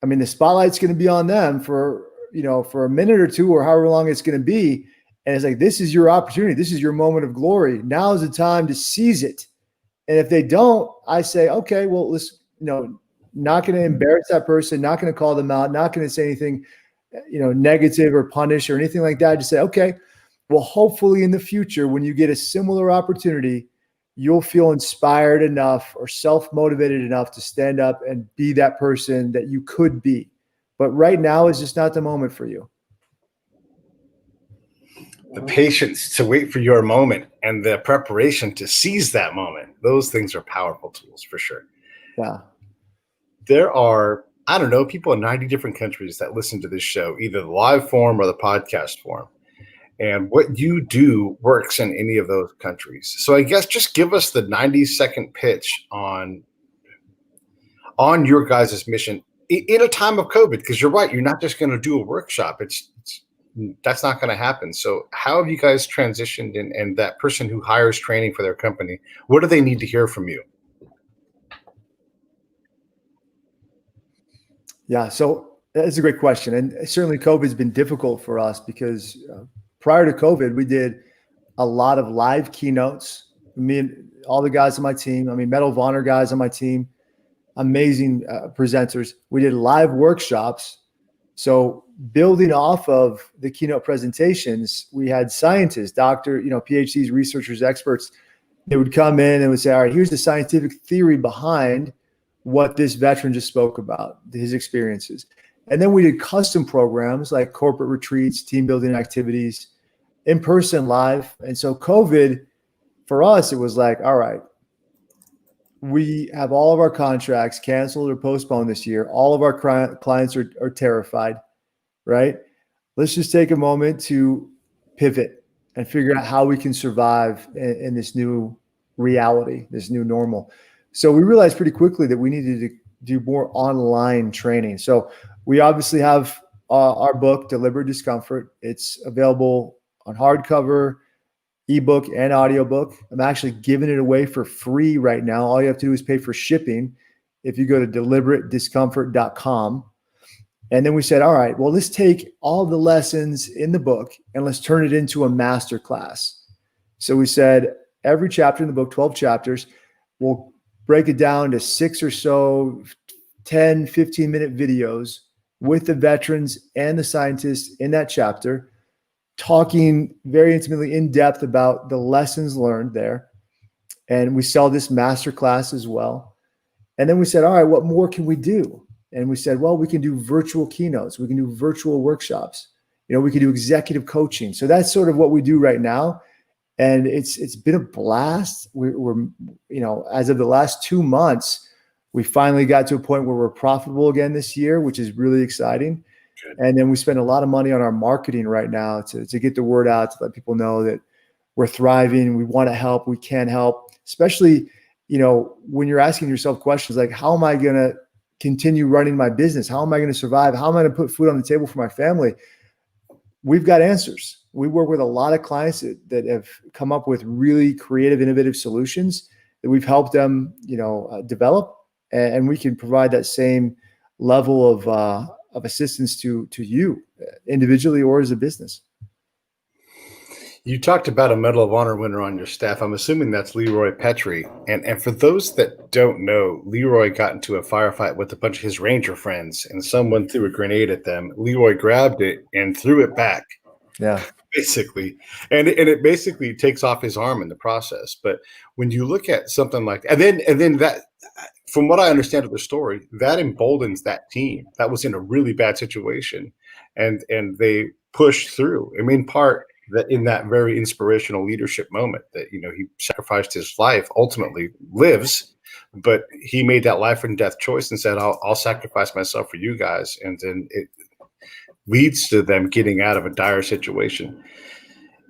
I mean, the spotlight's going to be on them for, you know, for a minute or two or however long it's going to be. And it's like, this is your opportunity. This is your moment of glory. Now is the time to seize it. And if they don't, I say, okay, well, let's, you know, not going to embarrass that person, not going to call them out, not going to say anything, you know, negative or punish or anything like that. Just say, okay, well, hopefully in the future, when you get a similar opportunity, you'll feel inspired enough or self-motivated enough to stand up and be that person that you could be. But right now is just not the moment for you. The patience to wait for your moment and the preparation to seize that moment. Those things are powerful tools for sure. Yeah. There are, I don't know, people in 90 different countries that listen to this show, either the live form or the podcast form. And what you do works in any of those countries. So I guess just give us the 90-second pitch on your guys' mission in a time of COVID, because you're right, you're not just going to do a workshop. That's not going to happen. So how have you guys transitioned, and that person who hires training for their company, what do they need to hear from you? Yeah, so that's a great question. And certainly COVID has been difficult for us because prior to COVID, we did a lot of live keynotes. Me and all the guys on my team, I mean, Medal of Honor guys on my team, amazing presenters. We did live workshops. So building off of the keynote presentations, we had scientists, PhDs, researchers, experts They would come in and would say, all right, here's the scientific theory behind what this veteran just spoke about, his experiences. And then we did custom programs like corporate retreats, team building activities, in person, live. And so COVID, for us, it was like, all right, we have all of our contracts canceled or postponed this year. All of our clients are terrified, right? Let's just take a moment to pivot and figure out how we can survive in this new reality, this new normal. So we realized pretty quickly that we needed to do more online training. So we obviously have our book, Deliberate Discomfort. It's available on hardcover, ebook, and audiobook. I'm actually giving it away for free right now. All you have to do is pay for shipping if you go to deliberatenediscomfort.com. And then we said, all right, well, let's take all the lessons in the book and let's turn it into a master class. So we said every chapter in the book, 12 chapters, we'll break it down to 6 or so 10, 15-minute videos with the veterans and the scientists in that chapter, talking very intimately in depth about the lessons learned there. And we sell this master class as well. And then we said, all right, what more can we do? And we said, well, we can do virtual keynotes. We can do virtual workshops. We can do executive coaching. So that's sort of what we do right now. And it's been a blast. We're as of the last 2 months, we finally got to a point where we're profitable again this year, which is really exciting. Good. And then we spend a lot of money on our marketing right now to get the word out, to let people know that we're thriving. We want to help. We can help, especially, when you're asking yourself questions like, how am I going to continue running my business? How am I going to survive? How am I going to put food on the table for my family? We've got answers. We work with a lot of clients that have come up with really creative, innovative solutions that we've helped them, develop, and we can provide that same level of assistance to you individually or as a business. You talked about a Medal of Honor winner on your staff. I'm assuming that's Leroy Petrie. And for those that don't know, Leroy got into a firefight with a bunch of his Ranger friends, and someone threw a grenade at them. Leroy grabbed it and threw it back. Yeah. Basically. And it basically takes off his arm in the process. But when you look at something like that, and then that, from what I understand of the story, that emboldens that team that was in a really bad situation, and they pushed through. I mean, part that in that very inspirational leadership moment that, he sacrificed his life, ultimately lives, but he made that life and death choice and said, I'll sacrifice myself for you guys. And then it leads to them getting out of a dire situation.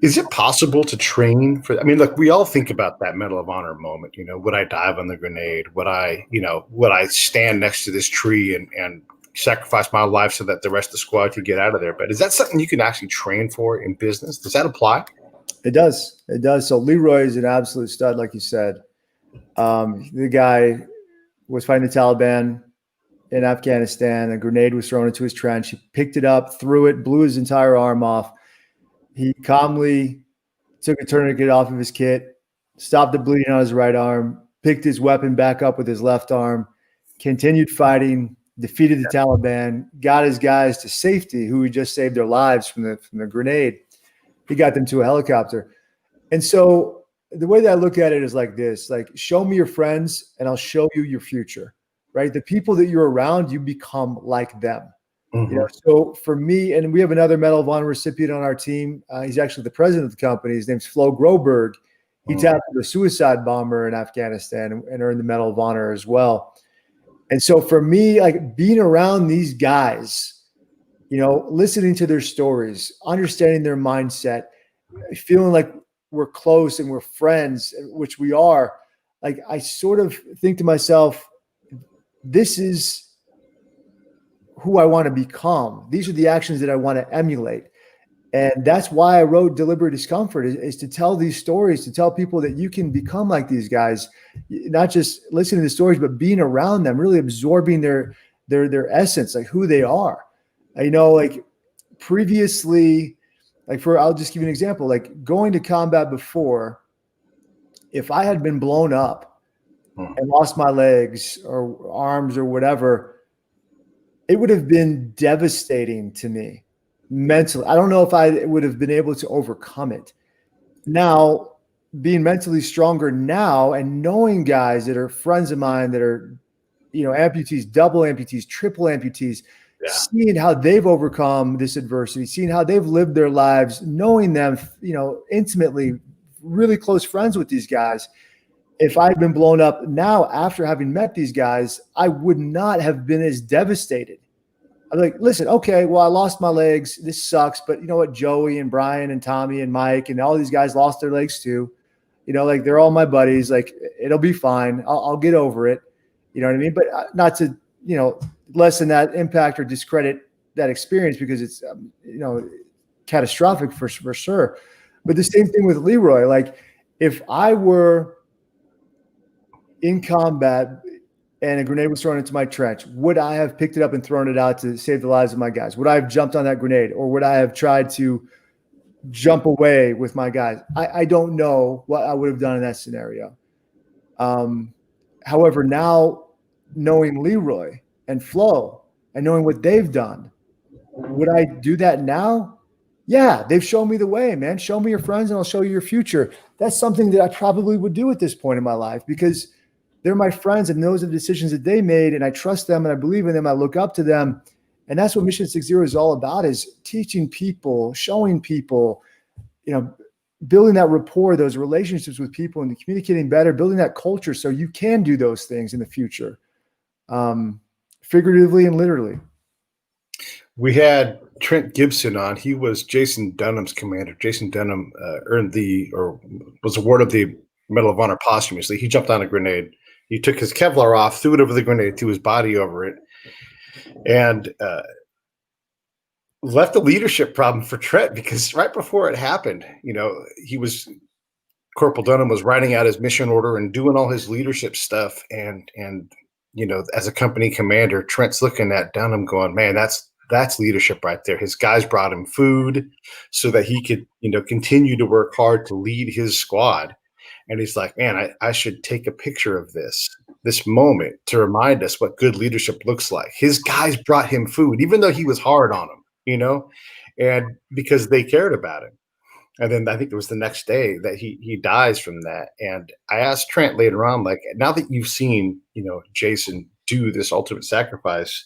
Is it possible to train for? I mean, look, we all think about that Medal of Honor moment. Would I dive on the grenade? Would I stand next to this tree and sacrifice my life so that the rest of the squad could get out of there? But is that something you can actually train for in business? Does that apply? It does. It does. So Leroy is an absolute stud, like you said. The guy was fighting the Taliban in Afghanistan. A grenade was thrown into his trench. He picked it up, threw it, blew his entire arm off. He calmly took a tourniquet off of his kit, stopped the bleeding on his right arm, picked his weapon back up with his left arm, continued fighting, defeated the Taliban, got his guys to safety, who had just saved their lives from the grenade. He got them to a helicopter. And so the way that I look at it is like this, like, show me your friends and I'll show you your future, right? The people that you're around, you become like them. Mm-hmm. So for me, and we have another Medal of Honor recipient on our team. He's actually the president of the company. His name's Flo Groberg. He tackled a suicide bomber in Afghanistan and earned the Medal of Honor as well. And so for me, like, being around these guys, listening to their stories, understanding their mindset, feeling like we're close and we're friends, which we are, like, I sort of think to myself, this is who I want to become. These are the actions that I want to emulate. And that's why I wrote Deliberate Discomfort, is to tell these stories, to tell people that you can become like these guys, not just listening to the stories, but being around them, really absorbing their essence, like who they are. Like previously, I'll just give you an example, like going to combat before, if I had been blown up and lost my legs or arms or whatever, it would have been devastating to me mentally. I don't know if I would have been able to overcome it. Now, being mentally stronger now and knowing guys that are friends of mine that are, amputees, double amputees, triple amputees, Yeah. seeing how they've overcome this adversity, seeing how they've lived their lives, knowing them, intimately, really close friends with these guys. If I'd been blown up now after having met these guys, I would not have been as devastated. I'm like, listen, okay, well, I lost my legs. This sucks. But you know what? Joey and Brian and Tommy and Mike and all these guys lost their legs too. Like they're all my buddies. Like it'll be fine. I'll get over it. You know what I mean? But not to, lessen that impact or discredit that experience because it's, catastrophic for sure. But the same thing with Leroy. Like if I were in combat and a grenade was thrown into my trench, would I have picked it up and thrown it out to save the lives of my guys? Would I have jumped on that grenade, or would I have tried to jump away with my guys? I don't know what I would have done in that scenario. However, now knowing Leroy and Flo and knowing what they've done, would I do that now? Yeah, they've shown me the way, man. Show me your friends and I'll show you your future. That's something that I probably would do at this point in my life because they're my friends and those are the decisions that they made. And I trust them and I believe in them. I look up to them. And that's what Mission 60 is all about, is teaching people, showing people, building that rapport, those relationships with people and communicating better, building that culture so you can do those things in the future, figuratively and literally. We had Trent Gibson on. He was Jason Dunham's commander. Jason Dunham was awarded the Medal of Honor posthumously. He jumped on a grenade. He took his Kevlar off, threw it over the grenade, threw his body over it, and left a leadership problem for Trent because right before it happened, Corporal Dunham was writing out his mission order and doing all his leadership stuff. And as a company commander, Trent's looking at Dunham going, man, that's leadership right there. His guys brought him food so that he could, continue to work hard to lead his squad. And he's like, man, I should take a picture of this moment to remind us what good leadership looks like. His guys brought him food, even though he was hard on them, and because they cared about him. And then I think it was the next day that he dies from that. And I asked Trent later on, like, now that you've seen, Jason do this ultimate sacrifice,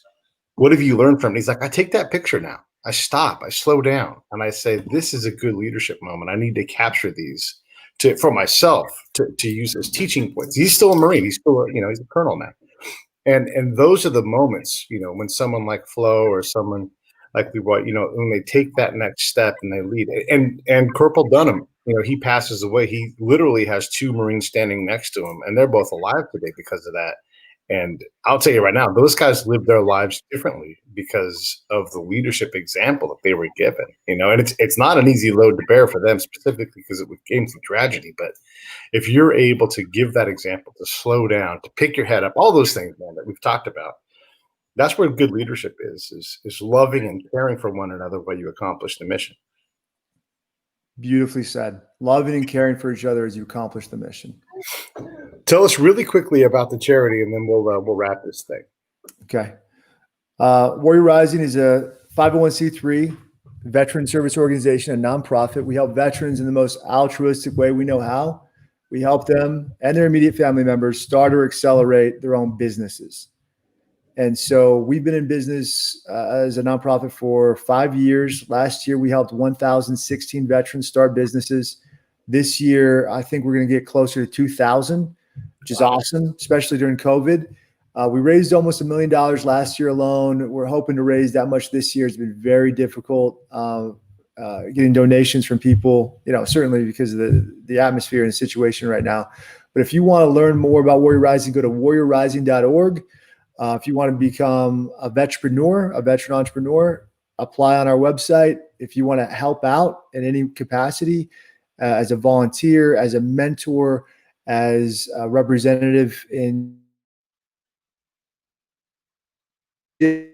what have you learned from it? He's like, I take that picture now. I stop, I slow down, and I say, this is a good leadership moment. I need to capture these for myself to use as teaching points. He's still a Marine. He's still, he's a colonel now. And those are the moments, when someone like Flo or someone like when they take that next step and they lead. And Corporal Dunham, he passes away. He literally has two Marines standing next to him, and they're both alive today because of that. And I'll tell you right now, those guys lived their lives differently because of the leadership example that they were given, and it's not an easy load to bear for them specifically because it came through tragedy. But if you're able to give that example, to slow down, to pick your head up, all those things, man, that we've talked about, that's where good leadership is loving and caring for one another while you accomplish the mission. Beautifully said. Loving and caring for each other as you accomplish the mission. Tell us really quickly about the charity, and then we'll wrap this thing. Okay. Warrior Rising is a 501c3 veteran service organization, a nonprofit. We help veterans in the most altruistic way we know how. We help them and their immediate family members start or accelerate their own businesses. And so we've been in business as a nonprofit for 5 years. Last year, we helped 1,016 veterans start businesses. This year, I think we're going to get closer to 2,000, which is awesome, especially during COVID. We raised almost $1 million last year alone. We're hoping to raise that much this year. It's been very difficult getting donations from people, certainly because of the atmosphere and the situation right now. But if you want to learn more about Warrior Rising, go to warriorrising.org. If you want to become a veteran entrepreneur, apply on our website. If you want to help out in any capacity, as a volunteer, as a mentor, as a representative in we'd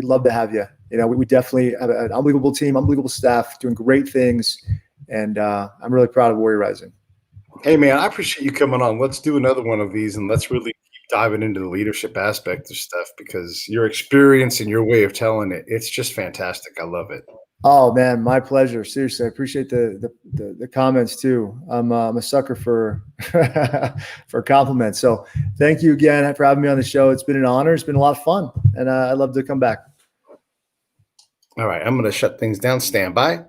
love to have you. We definitely have an unbelievable team, unbelievable staff doing great things. And I'm really proud of Warrior Rising. Hey, man, I appreciate you coming on. Let's do another one of these, and let's really keep diving into the leadership aspect of stuff, because your experience and your way of telling it, it's just fantastic. I love it. Oh man, my pleasure. Seriously, I appreciate the comments too. I'm a sucker for for compliments. So thank you again for having me on the show. It's been an honor. It's been a lot of fun, and I'd love to come back. All right, I'm going to shut things down. Stand by.